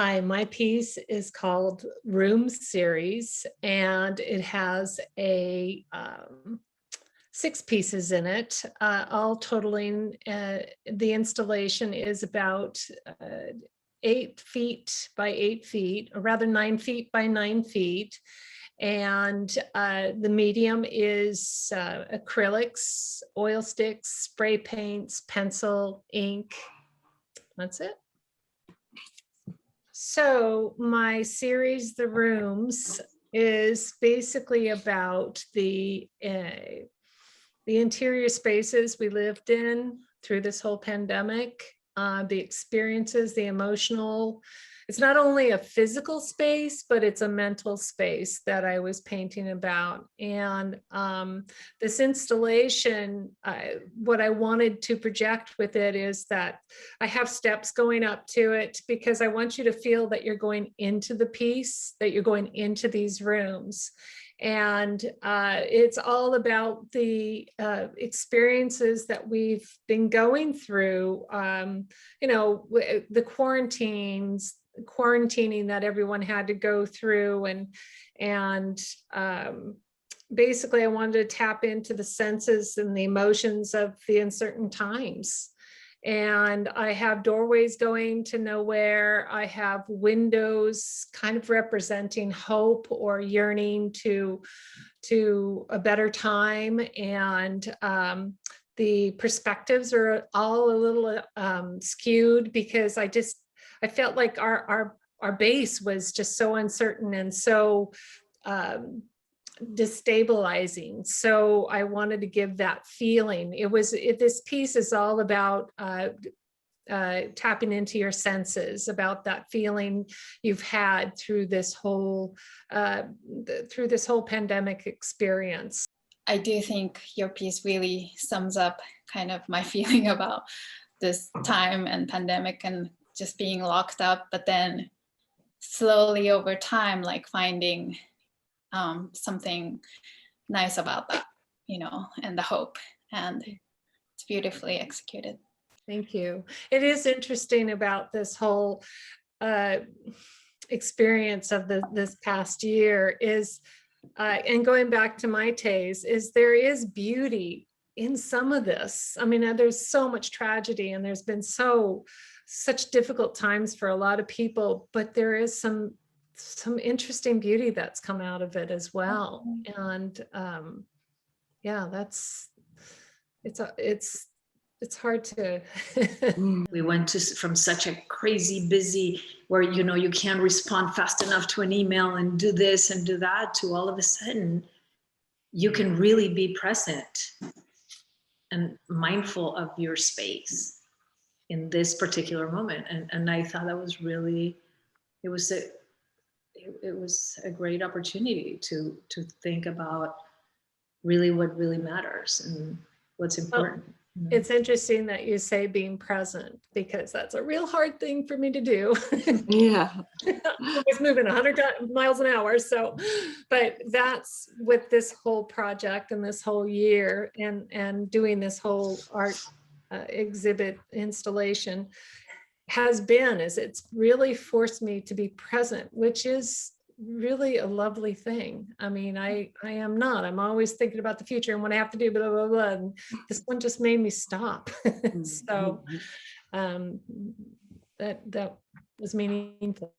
Hi, my piece is called Room Series, and it has a 6 pieces in it, all totaling. The installation is about 8 feet by 8 feet, or rather 9 feet by 9 feet. And the medium is acrylics, oil sticks, spray paints, pencil, ink. That's it. So my series, The Rooms, is basically about the interior spaces we lived in through this whole pandemic, the experiences, the emotional. It's not only a physical space, but it's a mental space that I was painting about. And this installation, what I wanted to project with it is that I have steps going up to it because I want you to feel that you're going into the piece, that you're going into these rooms. And it's all about the experiences that we've been going through, the quarantining that everyone had to go through. And basically I wanted to tap into the senses and the emotions of the uncertain times. And I have doorways going to nowhere. I have windows kind of representing hope or yearning to a better time. And the perspectives are all a little skewed because I felt like our base was just so uncertain and so destabilizing. So I wanted to give that feeling. This piece is all about tapping into your senses, about that feeling you've had through this whole pandemic experience. I do think your piece really sums up kind of my feeling about this time and pandemic and just being locked up, but then slowly over time, like finding something nice about that, and the hope, and it's beautifully executed. Thank you. It is interesting about this whole experience of this past year is, and going back to my taste, is there is beauty in some of this. I mean, there's so much tragedy and there's been such difficult times for a lot of people, but there is some interesting beauty that's come out of it as well. And it's hard to. We went from such a crazy busy where you can't respond fast enough to an email and do this and do that, to all of a sudden you can really be present and mindful of your space in this particular moment. And I thought that was really, it was a great opportunity to think about really what really matters and what's important. It's interesting that you say being present, because that's a real hard thing for me to do. Yeah. I was moving 100 miles an hour. So, but that's with this whole project and this whole year and doing this whole art exhibit installation is it's really forced me to be present, which is really a lovely thing. I mean, I'm always thinking about the future and what I have to do, blah, blah, blah. And this one just made me stop. So that was meaningful.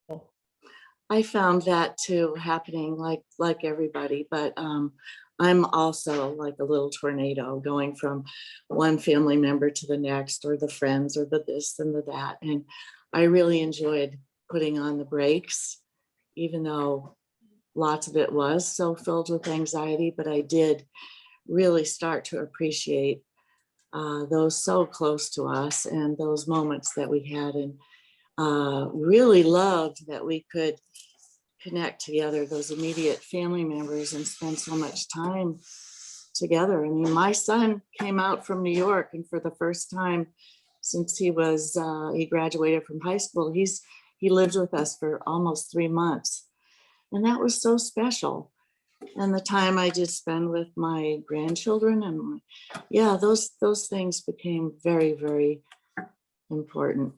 I found that too happening like everybody, but I'm also like a little tornado going from one family member to the next, or the friends, or the this and the that. And I really enjoyed putting on the brakes, even though lots of it was so filled with anxiety, but I did really start to appreciate those so close to us and those moments that we had, and really loved that we could connect together, those immediate family members, and spend so much time together. I mean, my son came out from New York, and for the first time since he graduated from high school, he lived with us for almost 3 months. And that was so special. And the time I did spend with my grandchildren, and those things became very, very important.